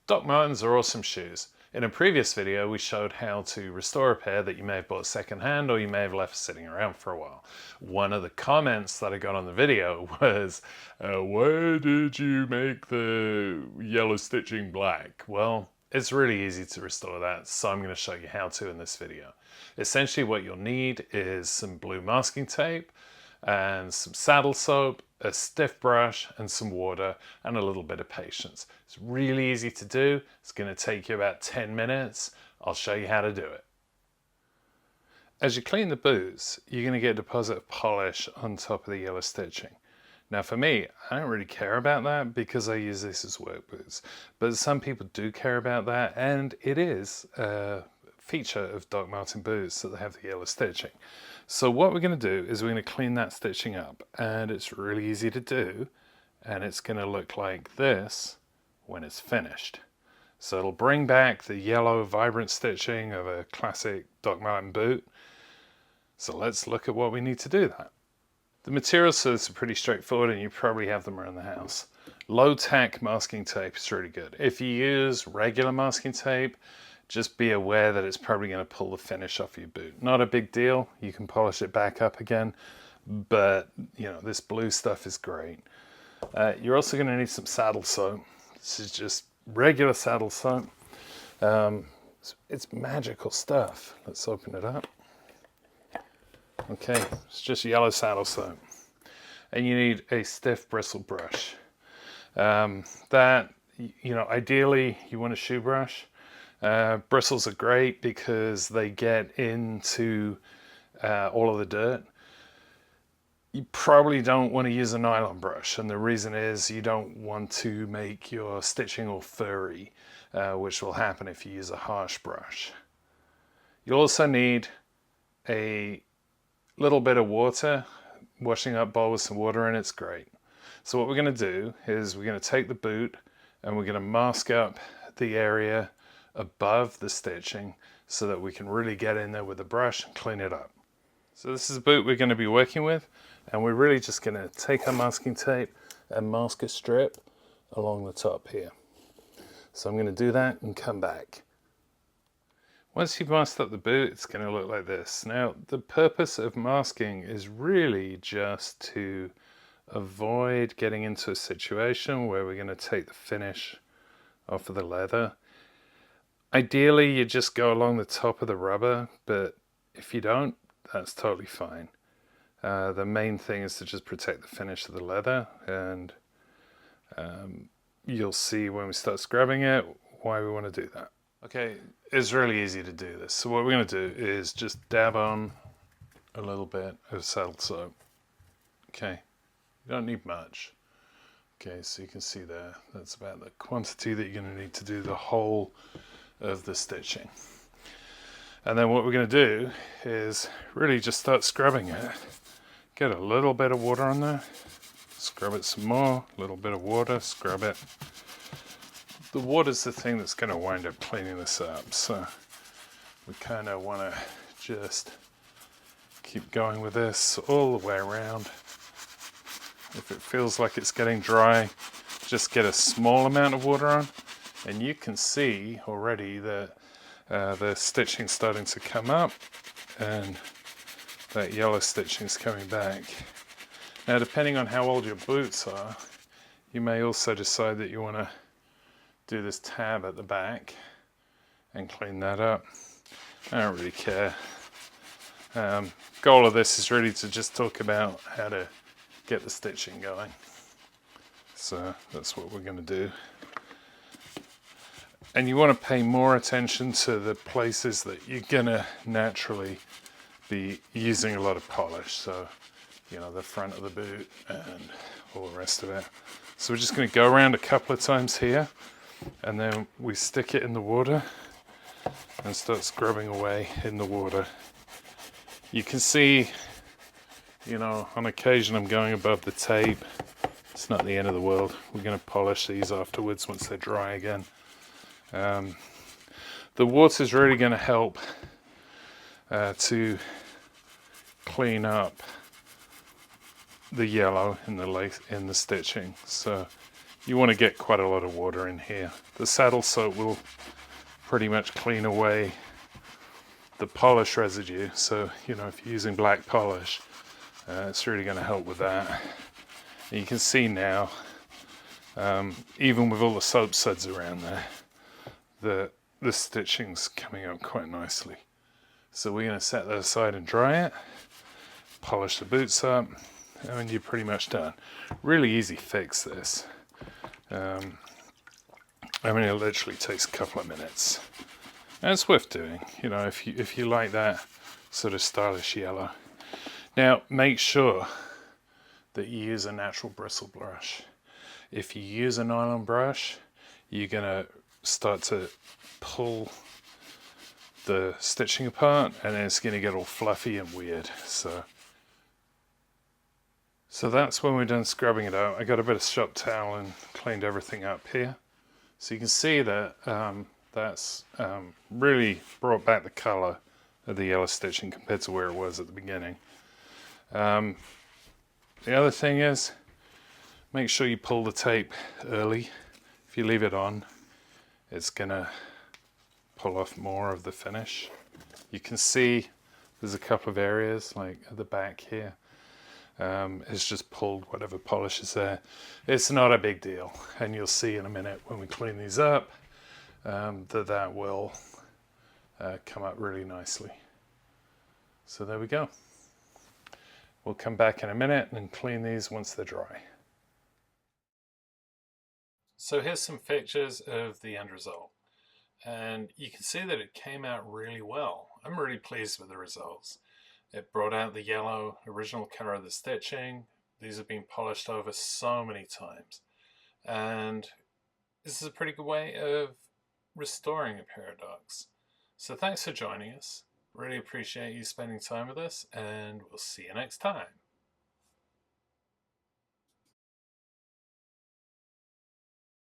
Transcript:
Doc Martens are awesome shoes. In a previous video, we showed how to restore a pair that you may have bought secondhand or you may have left sitting around for a while. One of the comments that I got on the video was, why did you make the yellow stitching black? Well, it's really easy to restore that, so I'm going to show you how to in this video. Essentially what you'll need is some blue masking tape and some saddle soap, a stiff brush and some water and a little bit of patience. It's really easy to do. It's going to take you about 10 minutes. I'll show you how to do it. As you clean the boots, you're going to get a deposit of polish on top of the yellow stitching. Now for me, I don't really care about that because I use this as work boots. But some people do care about that, and it is a feature of Doc Martens boots that they have the yellow stitching. So what we're going to do is we're going to clean that stitching up, and it's really easy to do, and it's going to look like this when it's finished. So it'll bring back the yellow vibrant stitching of a classic Doc Martens boot. So let's look at what we need to do that. The materials for this are pretty straightforward, and you probably have them around the house. Low tack masking tape is really good. If you use regular masking tape, just be aware that it's probably going to pull the finish off your boot. Not a big deal. You can polish it back up again, but you know, this blue stuff is great. You're also going to need some saddle soap. This is just regular saddle soap. It's magical stuff. Let's open it up. Okay, it's just yellow saddle soap. And you need a stiff bristle brush. Ideally you want a shoe brush. Bristles are great because they get into all of the dirt. You probably don't want to use a nylon brush, and the reason is you don't want to make your stitching all furry, which will happen if you use a harsh brush. You'll also need a little bit of water. Washing up bowl with some water in it's great. So what we're going to do is we're going to take the boot and we're going to mask up the area above the stitching so that we can really get in there with the brush and clean it up. So this is the boot we're going to be working with, and we're really just going to take our masking tape and mask a strip along the top here. So I'm going to do that and come back. Once you've masked up the boot, it's going to look like this. Now the purpose of masking is really just to avoid getting into a situation where we're going to take the finish off of the leather. Ideally, you just go along the top of the rubber, but if you don't, that's totally fine. The main thing is to just protect the finish of the leather, and you'll see when we start scrubbing it why we want to do that. Okay, it's really easy to do this. So what we're going to do is just dab on a little bit of saddle soap. Okay, you don't need much. Okay, so you can see there, that's about the quantity that you're going to need to do the whole of the stitching. And then what we're going to do is really just start scrubbing it. Get a little bit of water on there, scrub it some more, a little bit of water, scrub it. The water's the thing that's going to wind up cleaning this up, so we kind of want to just keep going with this all the way around. If it feels like it's getting dry, just get a small amount of water on, and you can see already that the stitching's starting to come up and that yellow stitching's coming back. Now depending on how old your boots are, you may also decide that you want to do this tab at the back and clean that up. I don't really care. Goal of this is really to just talk about how to get the stitching going. So that's what we're going to do. And you want to pay more attention to the places that you're going to naturally be using a lot of polish. So, you know, the front of the boot and all the rest of it. So we're just going to go around a couple of times here, and then we stick it in the water and start scrubbing away in the water. You can see, you know, on occasion I'm going above the tape. It's not the end of the world. We're going to polish these afterwards once they're dry again. The water is really going to help to clean up the yellow in the stitching. So you want to get quite a lot of water in here. The saddle soap will pretty much clean away the polish residue. So, you know, if you're using black polish, it's really going to help with that. And you can see now, even with all the soap suds around there, the stitching's coming out quite nicely. So we're going to set that aside and dry it, polish the boots up, and you're pretty much done. Really easy fix this. I mean, it literally takes a couple of minutes. And it's worth doing, you know, if you like that sort of stylish yellow. Now, make sure that you use a natural bristle brush. If you use a nylon brush, you're gonna start to pull the stitching apart, and then it's gonna get all fluffy and weird. So that's when we're done scrubbing it out. I got a bit of shop towel and cleaned everything up here. So you can see that that's really brought back the color of the yellow stitching compared to where it was at the beginning. The other thing is, make sure you pull the tape early. If you leave it on, it's gonna pull off more of the finish. You can see there's a couple of areas, like at the back here. It's just pulled whatever polish is there. It's not a big deal, and you'll see in a minute when we clean these up that will come up really nicely. So there we go. We'll come back in a minute and clean these once they're dry. So here's some pictures of the end result, and you can see that it came out really well. I'm really pleased with the results. It brought out the yellow original color of the stitching. These have been polished over so many times, and this is a pretty good way of restoring a paradox. So thanks for joining us. Really appreciate you spending time with us, and we'll see you next time.